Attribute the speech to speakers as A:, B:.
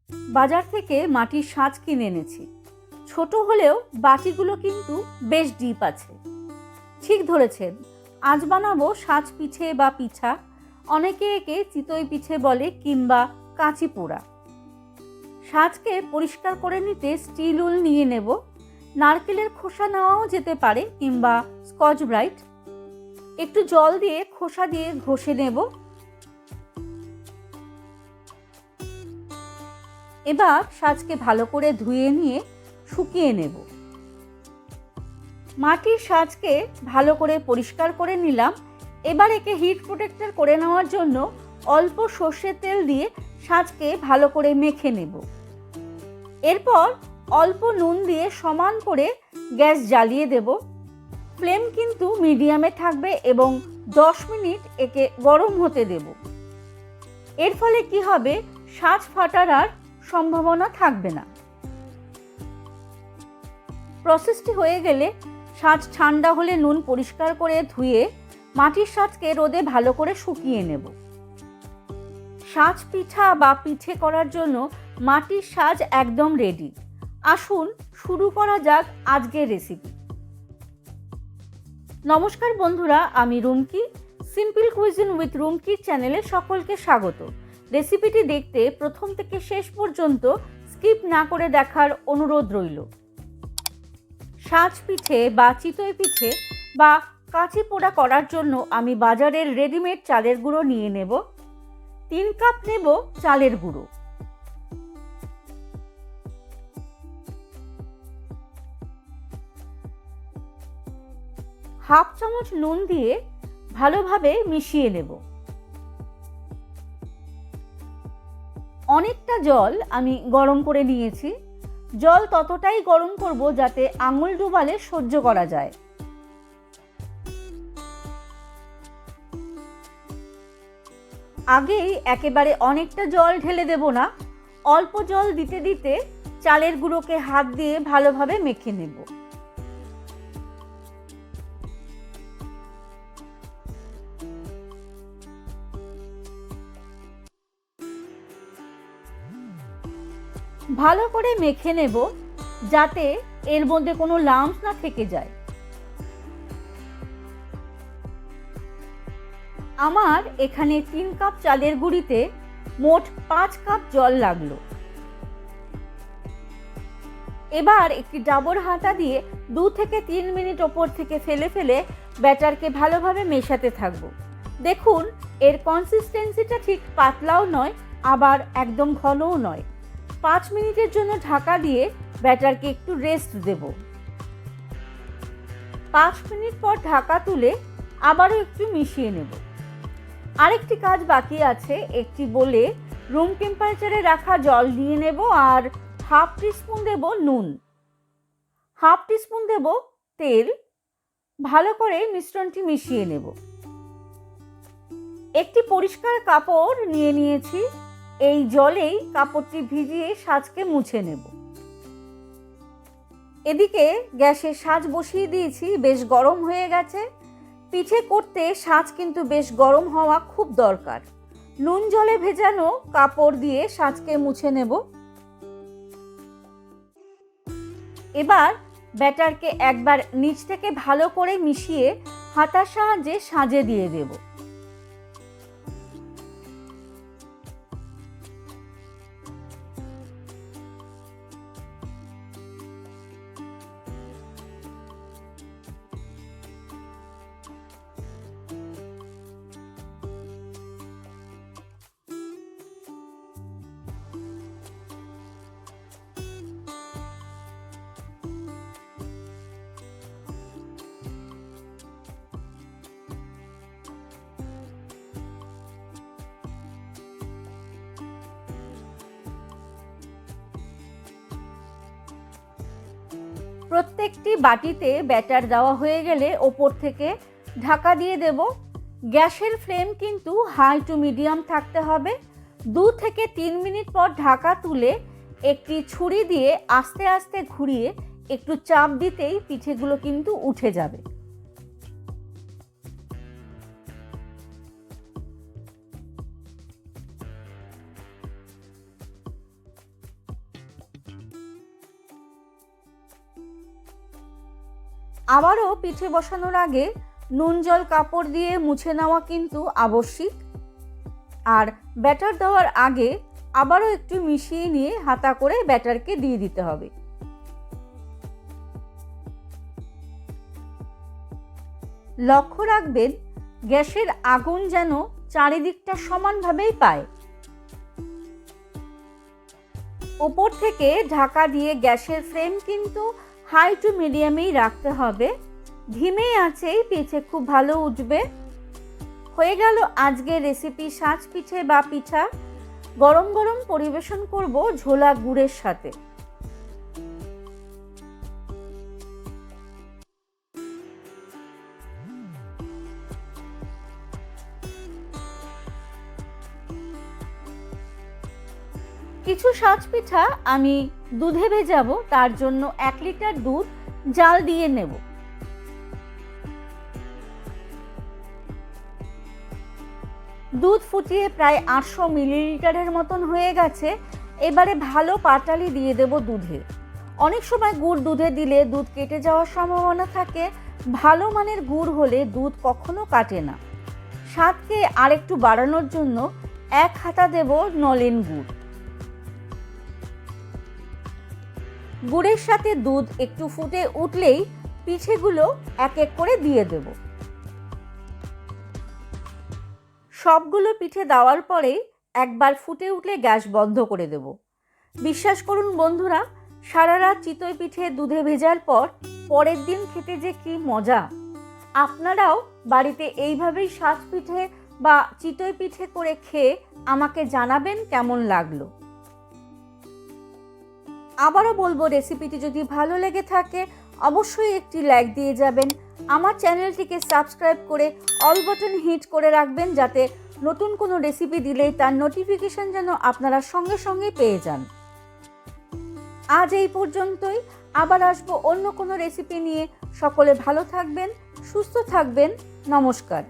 A: বাজার থেকে মাটির সাজ কিনে এনেছি। ছোট হলেও বাটিগুলো কিন্তু বেশ ডিপ আছে। ঠিক ধরেছেন, আজ বানাবো সাজ পিঠে বা পিঠা। অনেকে একে চিতই পিঠে বলে কিংবা কাঁচি পোড়া। সাজকে পরিষ্কার করে নিতে স্টিল উল নিয়ে নেব। নারকেলের খোসা নেওয়াও যেতে পারে কিংবা স্কচ ব্রাইট। একটু জল দিয়ে খোসা দিয়ে ঘষে নেব। এবার সাজকে ভালো করে ধুয়ে নিয়ে শুকিয়ে নেব। মাটির সাজকে ভালো করে পরিষ্কার করে নিলাম। এবার একে হিট প্রোটেক্টর করে নেওয়ার জন্য অল্প সর্ষের তেল দিয়ে সাজকে ভালো করে মেখে নেব। এরপর অল্প নুন দিয়ে সমান করে গ্যাস জ্বালিয়ে দেব। ফ্লেম কিন্তু মিডিয়ামে থাকবে এবং 10 মিনিট একে গরম হতে দেব। এর ফলে কি হবে, সাজ ফাটার আর সম্ভাবনা থাকবে না। প্রসেসটি হয়ে গেলে সাজ ঠান্ডা হলে নুন পরিষ্কার করে ধুয়ে মাটির সাজকে রোদে ভালো করে শুকিয়ে নেব। সাজ পিঠা বা পিঠে করার জন্য মাটির সাজ একদম রেডি। আসুন শুরু করা যাক আজকের রেসিপি। নমস্কার বন্ধুরা, আমি রুমকি। সিম্পল কুইজিন উইথ রুমকির চ্যানেলে সকলকে স্বাগত। রেসিপিটি দেখতে প্রথম থেকে শেষ পর্যন্ত স্কিপ না করে দেখার অনুরোধ রইল। সাজ পিঠে বা চিতই পিঠে বা কাঁচি পোড়া করার জন্য আমি বাজারের রেডিমেড চালের গুঁড়ো নিয়ে নেব। 3 কাপ নেব চালের গুঁড়ো। হাফ চামচ নুন দিয়ে ভালোভাবে মিশিয়ে নেব। অনেকটা জল আমি গরম করে নিয়েছি। জল ততটাই গরম করব যাতে আঙুল ডুবালে সহ্য করা যায়। আগেই একেবারে অনেকটা জল ঢেলে দেব না, অল্প জল দিতে দিতে চালের গুঁড়োকে হাত দিয়ে ভালোভাবে মেখে নেব। ভালো করে মেখে নেব যাতে এর মধ্যে কোনো লাম্পস না থেকে যায়। আমার এখানে 3 কাপ চালের গুঁড়িতে মোট 5 কাপ জল লাগলো। এবার একটি ডাবর হাতা দিয়ে 2 থেকে 3 মিনিট ওপর থেকে ফেলে ফেলে ব্যাটারকে ভালোভাবে মেশাতে থাকবো। দেখুন, এর কনসিস্টেন্সিটা ঠিক পাতলাও নয় আবার একদম ঘনও নয়। 5 মিনিটের জন্য ঢাকা দিয়ে ব্যাটারকে একটু রেস্ট দেব। 5 মিনিট পর ঢাকা তুলে আবারও একটু মিশিয়ে নেব। আরেকটি কাজ বাকি আছে। একটি বলে রুম টেম্পারেচারে রাখা জল নিয়ে নেব আর হাফ টিস্পুন দেব নুন, হাফ টিস্পুন দেব তেল। ভালো করে মিশ্রণটি মিশিয়ে নেব। একটি পরিষ্কার কাপড় নিয়ে নিয়েছি। এই জলেই কাপড়টি ভিজিয়ে সাজকে মুছে নেব। এদিকে গ্যাসে সাজ বসিয়ে দিয়েছি, বেশ গরম হয়ে গেছে। পিঠে করতে সাজ কিন্তু বেশ গরম হওয়া খুব দরকার। নুন জলে ভেজানো কাপড় দিয়ে সাজকে মুছে নেব। এবার ব্যাটারকে একবার নিচ থেকে ভালো করে মিশিয়ে হাতার সাহায্যে সাজে দিয়ে দেব। প্রত্যেকটি বাটিতে ব্যাটার দেওয়া হয়ে গেলে ওপর থেকে ঢাকা দিয়ে দেব। গ্যাসের ফ্লেম কিন্তু হাই টু মিডিয়াম থাকতে হবে। 2 থেকে 3 মিনিট পর ঢাকা তুলে একটি ছুরি দিয়ে আস্তে আস্তে ঘুরিয়ে একটু চাপ দিতেই পিঠেগুলো কিন্তু উঠে যাবে। আবারও পিঠে বসানোর আগে নুন জল কাপড় দিয়ে মুছে নেওয়া কিন্তু আবশ্যিক। আর ব্যাটার দেওয়ার আগে আবারও একটু মিশিয়ে নিয়ে হাতা করে ব্যাটারকে দিয়ে দিতে হবে। লক্ষ্য রাখবেন গ্যাসের আগুন যেন চারিদিকটা সমানভাবেই পায়। উপর থেকে ঢাকা দিয়ে গ্যাসের ফ্লেম কিন্তু হাই টু মিডিয়ামেই রাখতে হবে। ধিমে আঁচেই পিঠে খুব ভালো উঠবে। হয়ে গেল আজকের রেসিপি সাজ পিঠে বা পিঠা। গরম গরম পরিবেশন করব ঝোলা গুড়ের সাথে। কিছু সাজ পিঠা আমি দুধে ভেজাবো, তার জন্য 1 লিটার দুধ জাল দিয়ে নেব। দুধ ফুটিয়ে প্রায় 800 মিলিলিটারের মতন হয়ে গেছে। এবারে ভালো পাটালি দিয়ে দেব দুধে। অনেক সময় গুড় দুধে দিলে দুধ কেটে যাওয়ার সম্ভাবনা থাকে। ভালো মানের গুড় হলে দুধ কখনো কাটে না। স্বাদকে আরেকটু বাড়ানোর জন্য 1 হাতা দেব নলেন গুড়। গুড়ের সাথে দুধ একটু ফুটে উঠলেই পিঠেগুলো এক এক করে দিয়ে দেব। সবগুলো পিঠে দেওয়ার পরে একবার ফুটে উঠলে গ্যাস বন্ধ করে দেব। বিশ্বাস করুন বন্ধুরা, সারা রাত চিতই পিঠে দুধে ভেজার পর পরের দিন খেতে যে কি মজা। আপনারাও বাড়িতে এইভাবেই সাজ পিঠে বা চিতই পিঠে করে খেয়ে আমাকে জানাবেন কেমন লাগলো। আবারও বলবো, রেসিপিটি যদি ভালো লেগে থাকে অবশ্যই একটি লাইক দিয়ে যাবেন। আমার চ্যানেলটিকে সাবস্ক্রাইব করে অল বাটন হিট করে রাখবেন, যাতে নতুন কোনো রেসিপি দিলেই তার নোটিফিকেশন যেন আপনারা সঙ্গে সঙ্গে পেয়ে যান। আজ এই পর্যন্তই। আবার আসবো অন্য কোনো রেসিপি নিয়ে। সকলে ভালো থাকবেন, সুস্থ থাকবেন। নমস্কার।